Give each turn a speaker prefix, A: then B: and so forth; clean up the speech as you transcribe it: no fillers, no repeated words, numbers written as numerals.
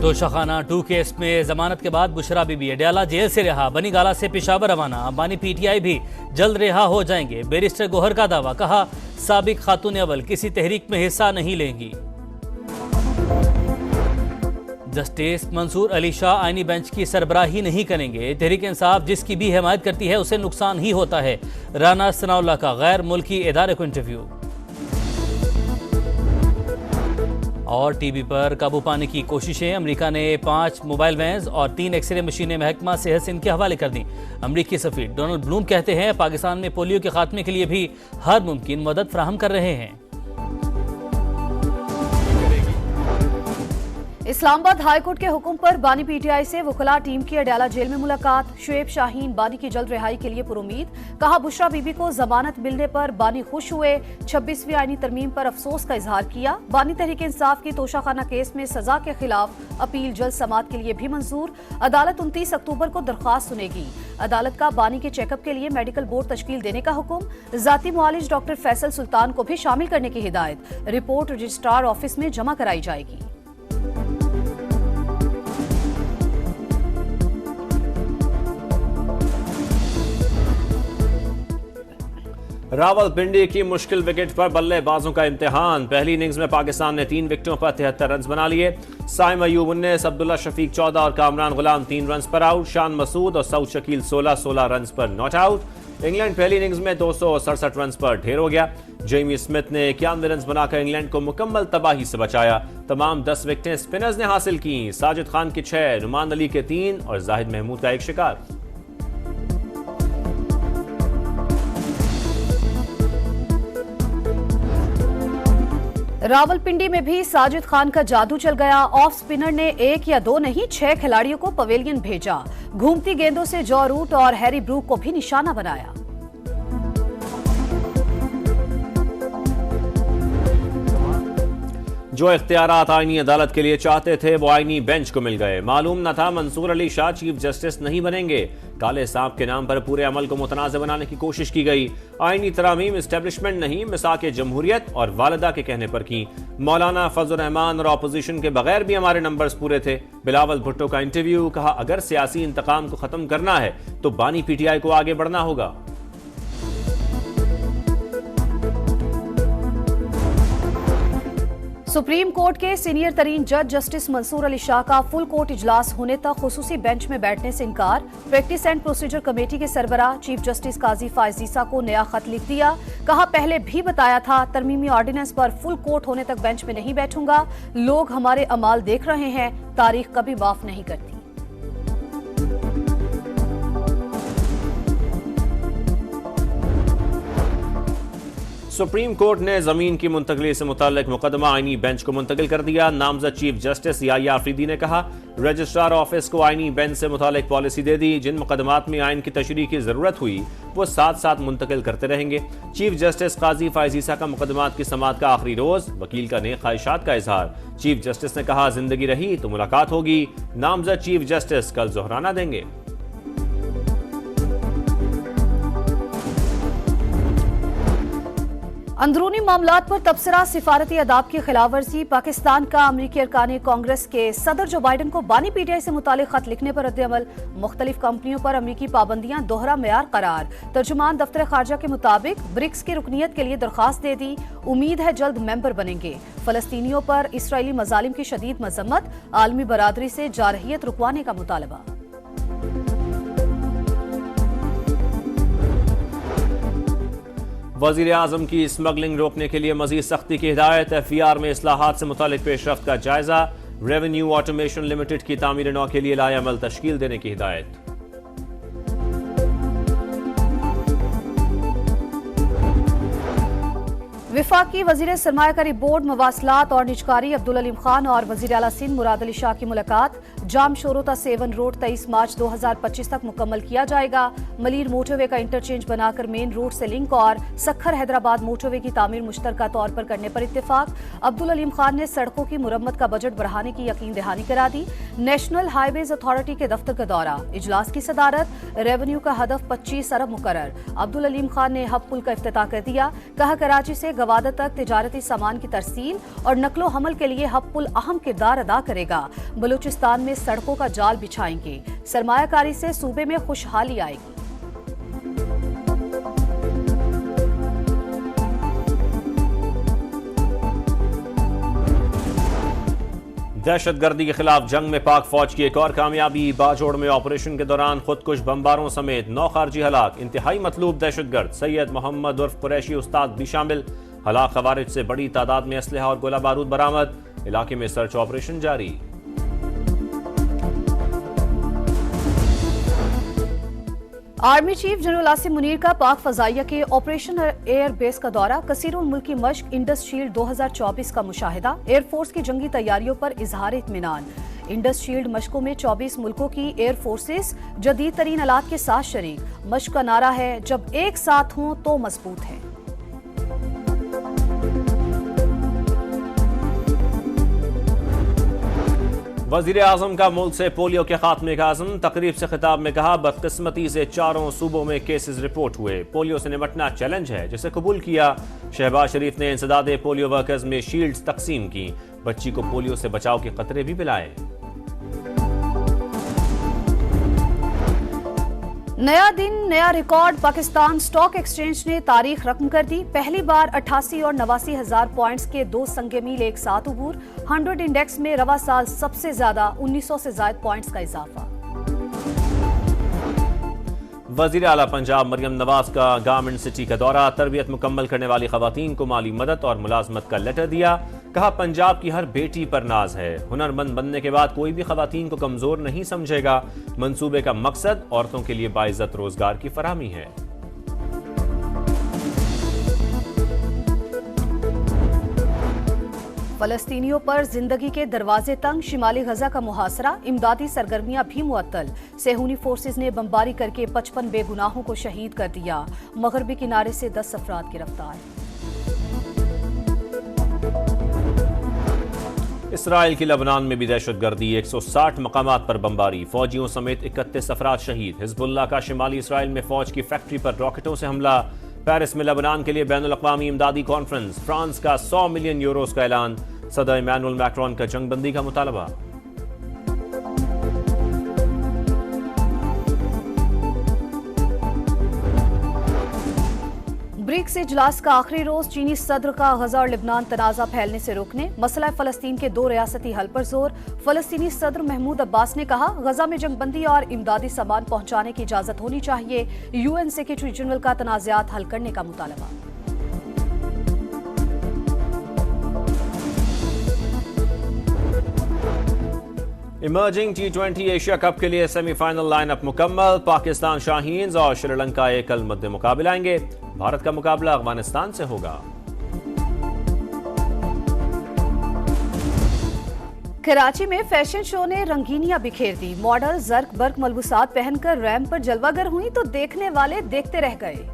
A: Toshakhana 2 case में जमानत के बाद बुशरा बीबी अडयाला जेल से रिहा, बनी गाला से पेशावर रवाना। अंबानी पीटीआई भी जल्द रिहा हो जाएंगे। बैरिस्टर गोहर का दावा, कहा साबिक खातून अव्वल किसी तहरीक में हिस्सा नहीं लेंगी। जस्टिस मंसूर अली शाह आईनी बेंच की सरबराही नहीं करेंगे। तहरीक इंसाफ जिसकी भी हिमायत करती है उसे नुकसान ही होता है। राना सनाउल्लाह का गैर मुल्की इदारे को इंटरव्यू। और टीबी पर काबू पाने की कोशिशें। अमेरिका ने 5 मोबाइल वैन्स और 3 एक्सरे मशीनें महकमा सेहत सिंध के हवाले कर दी। अमेरिकी सफीर डोनाल्ड ब्लूम कहते हैं पाकिस्तान में पोलियो के खात्मे के लिए भी हर मुमकिन मदद फराहम कर रहे हैं।
B: इस्लामाबाद हाईकोर्ट के हुक्म पर बानी पीटीआई से वकला टीम की अडयाला जेल में मुलाकात। शुएब शाहीन बानी की जल्द रिहाई के लिए पुरुमीद। कहा बुशरा बीबी को जमानत मिलने पर बानी खुश हुए। 26वीं आईनी तरमीम पर अफसोस का इजहार किया। बानी तहरीक इंसाफ की तोशाखाना केस में सजा के खिलाफ अपील जल्द समाअत के लिए भी मंजूर। अदालत 29 अक्टूबर को दरख्वास्त सुनेगी। अदालत का बानी के चेकअप के लिए मेडिकल बोर्ड तश्कील देने का हुक्म। जाती मुआलिज डॉक्टर फैसल सुल्तान को भी शामिल करने की हिदायत। रिपोर्ट रजिस्ट्रार ऑफिस में जमा कराई जाएगी।
C: रावलपिंडी की मुश्किल विकेट पर बल्लेबाजों का इम्तिहान। पहली इनिंग्स में पाकिस्तान ने 3 विकेटों पर 73 रन बना लिए। साइम अयूब 19, अब्दुल्ला शफीक 14 और कामरान गुलाम 3 रन पर आउट। शान मसूद और सऊद शकील 16 रन पर नॉट आउट। इंग्लैंड पहली इनिंग्स में 267 रन पर ढेर हो गया। जेमी स्मिथ ने 91 रन बनाकर इंग्लैंड को मुकम्मल तबाही से बचाया। तमाम 10 विकेटें स्पिनर्स ने हासिल की। साजिद खान के 6, नुमान अली के 3 और जाहिद महमूद का 1 शिकार।
B: रावलपिंडी में भी साजिद खान का जादू चल गया। ऑफ स्पिनर ने 1 या 2 नहीं 6 खिलाड़ियों को पवेलियन भेजा। घूमती गेंदों से जॉ रूट और हैरी ब्रूक को भी निशाना बनाया।
C: जो इख्तियारात आईनी अदालत के लिए चाहते थे वो आईनी बेंच को मिल गए। मालूम न था मंसूर अली शाह चीफ जस्टिस नहीं बनेंगे। काले सांप के नाम पर पूरे अमल को मुतनाज़ बनाने की कोशिश की गई। आईनी तरामीम एस्टेब्लिशमेंट नहीं मिसाक जमहूरियत और वालिदा के कहने पर की। मौलाना फजल रहमान और अपोजिशन के बगैर भी हमारे नंबर्स पूरे थे। बिलावल भुट्टो का इंटरव्यू। कहा अगर सियासी इंतकाम को खत्म करना है तो बानी पीटीआई को आगे बढ़ना होगा।
B: सुप्रीम कोर्ट के सीनियर तरीन जज जस्टिस मंसूर अली शाह का फुल कोर्ट इजलास होने तक खुसूसी बेंच में बैठने से इंकार। प्रैक्टिस एंड प्रोसीजर कमेटी के सरबराह चीफ जस्टिस काजी फायजीसा को नया खत लिख दिया। कहा पहले भी बताया था तरमीमी ऑर्डिनेंस पर फुल कोर्ट होने तक बेंच में नहीं बैठूंगा। लोग हमारे अमाल देख रहे हैं, तारीख कभी माफ नहीं करती।
C: सुप्रीम कोर्ट ने जमीन की मुंतकली से मुताल्लिक मुकदमा आईनी बेंच को मुंतकिल कर दिया। नामजद चीफ जस्टिस याया अफरीदी ने कहा रजिस्ट्रार ऑफिस को आईनी बेंच से मुताल्लिक पॉलिसी दे दी। जिन मुकदमात में आइन की तशरीह की जरूरत हुई वो साथ साथ मुंतकिल करते रहेंगे। चीफ जस्टिस काजी फायजीसा का मुकदमात की समाअत का आखिरी रोज। वकील का नेक ख्वाहिशात का इजहार। चीफ जस्टिस ने कहा जिंदगी रही तो मुलाकात होगी। नामजद चीफ जस्टिस कल जोहराना देंगे।
B: अंदरूनी मामलात पर तबसरा सिफारती अदाब की खिलाफवर्जी। पाकिस्तान का अमरीकी अरकान कांग्रेस के सदर जो बाइडन को बानी पीटीआई से मुतालिक खत लिखने पर रद्द-ए-अमल। मुख्तलिफ कंपनियों पर अमरीकी पाबंदियां दोहरा मेयार करार। तर्जुमान दफ्तर खारजा के मुताबिक ब्रिक्स की रुकनीत के लिए दरखास्त दे दी। उम्मीद है जल्द मेंबर बनेंगे। फलस्तीनियों पर इसराइली मजालिम की शदीद मजम्मत। आलमी बरादरी से जारहियत रुकवाने का मुतालबा।
C: वज़ीर आज़म की स्मगलिंग रोकने के लिए मज़ीद सख्ती की हिदायत। एफईआर में इस्लाहात से मुतालिक पेशरफ्त का जायजा। रेवेन्यू ऑटोमेशन लिमिटेड की तामीर नौ के लिए लाएअमल तश्कील देने की हिदायत।
B: विफाकी वजीर सरमायाकारी बोर्ड मवासलात और निजकारी अब्दुल अलीम खान और वजीर आला सिंध मुराद अली शाह की मुलाकात। जाम शोरोता सेवन रोड 23 मार्च 2025 तक मुकम्मल किया जाएगा। मलीर मोटरवे का इंटरचेंज बनाकर मेन रोड से लिंक और सखर हैदराबाद मोटरवे की तामीर मुश्तरका तौर पर करने पर इत्तेफाक। अब्दुल अलीम खान ने सड़कों की मुरम्मत का बजट बढ़ाने की यकीन दहानी करा दी। नेशनल हाईवेज अथॉरिटी के दफ्तर का दौरा, इजलास की सदारत। रेवेन्यू का हदफ 25 अरब मुकर्रर। अब्दुल अलीम खान ने हब पुल का इफ्तिताह कर दिया। कहा कराची से गवादर तक तिजारती सामान की तरसील और नकलो हमल के लिए हब पुल अहम किरदार अदा करेगा। बलूचिस्तान में सड़कों का जाल बिछाएंगे। सरमायाकारी से सूबे में खुशहाली आएगी।
C: दहशतगर्दी के खिलाफ जंग में पाक फौज की एक और कामयाबी। बाजोड़ में ऑपरेशन के दौरान खुदकुश बमबारों समेत 9 खारजी हलाक। इंतहाई मतलूब दहशतगर्द सैयद मोहम्मद उर्फ कुरैशी उस्ताद भी शामिल। हलाक खवारिज से बड़ी तादाद में असलहा और गोला बारूद बरामद। इलाके में सर्च ऑपरेशन जारी।
B: Army chief general Asim Munir का पाक फजाइया के ऑपरेशन एयर बेस का दौरा। कसीरुल मुल्की मश्क इंडस शील्ड 2024 का मुशाहिदा। एयरफोर्स की जंगी तैयारियों पर इजहार इत्मीनान। इंडस शील्ड मशकों में 24 मुल्कों की एयर फोर्सेस जदीद तरीन आलात के साथ शरीक। मश्क का नारा है, जब एक साथ हों तो मजबूत है।
C: वजीर आजम का मुल्क से पोलियो के खात्मे का आज़म। तकरीब से खिताब में कहा, बदकिस्मती से 4 सूबों में केसेस रिपोर्ट हुए। पोलियो से निपटना चैलेंज है जिसे कबूल किया। शहबाज शरीफ ने इंसदादे पोलियो वर्कर्स में शील्ड्स तकसीम की। बच्ची को पोलियो से बचाव के खतरे भी पिलाए।
B: नया दिन नया रिकॉर्ड। पाकिस्तान स्टॉक एक्सचेंज ने तारीख रकम कर दी। पहली बार 88 और 89 हजार पॉइंट्स के 2 संगे मील एक साथ उबूर। 100 इंडेक्स में रवा साल सबसे ज्यादा 1900 से ज्यादा पॉइंट्स का इजाफा।
C: वजीर आला पंजाब मरियम नवाज का गारमेंट सिटी का दौरा। तरबियत मुकम्मल करने वाली खवातीन को माली मदद और मुलाजमत का लेटर दिया। कहा, पंजाब की हर बेटी पर नाज है। हुनरमंद बनने के बाद कोई भी खवातीन को कमजोर नहीं समझेगा। मंसूबे का मकसद औरतों के लिए बाइज्जत रोजगार की फराहमी है।
B: फलस्तीनियों पर जिंदगी के दरवाजे तंग। शिमाली गजा का मुहासरा। इमदादी सरगर्मियां भी मुअत्तल। सेहूनी फोर्सेज ने बमबारी करके 55 बेगुनाहों को शहीद कर दिया। मगरबी किनारे से 10 अफराद गिरफ्तार।
C: इसराइल की लबनान में भी दहशतगर्दी। 160 मकामात पर बमबारी। फौजियों समेत 31 अफराद शहीद। हिजबुल्लाह का शिमाली इसराइल में फौज की फैक्ट्री पर रॉकेटों से हमला। पेरिस में लबनान के लिए बैनुल अक़वामी इमदादी कॉन्फ्रेंस। फ्रांस का 100 मिलियन यूरोस का ऐलान। सदर इमैनुअल मैक्रोन का जंगबंदी का मुतालबा।
B: ब्रिक्स इजलास का आखिरी रोज। चीनी सदर का गजा और लिबनान तनाजा फैलने से रोकने, मसला फ़लस्तीन के 2 रियासती हल पर जोर। फ़लस्तीनी सदर महमूद अब्बास ने कहा, गजा में जंगबंदी और इमदादी सामान पहुंचाने की इजाजत होनी चाहिए। UN सेक्रेटरी जनरल का तनाज़ात हल करने का मुतालबा।
C: इमर्जिंग T20 एशिया कप के लिए सेमीफाइनल लाइनअप मुकम्मल। पाकिस्तान शाहीन्स और श्रीलंका कल मद्दे मुकाबले आएंगे। भारत का मुकाबला अफगानिस्तान से होगा।
B: कराची में फैशन शो ने रंगीनियां बिखेर दी। मॉडल जर्क बर्क मलबूसात पहनकर रैंप पर जलवागर हुई तो देखने वाले देखते रह गए।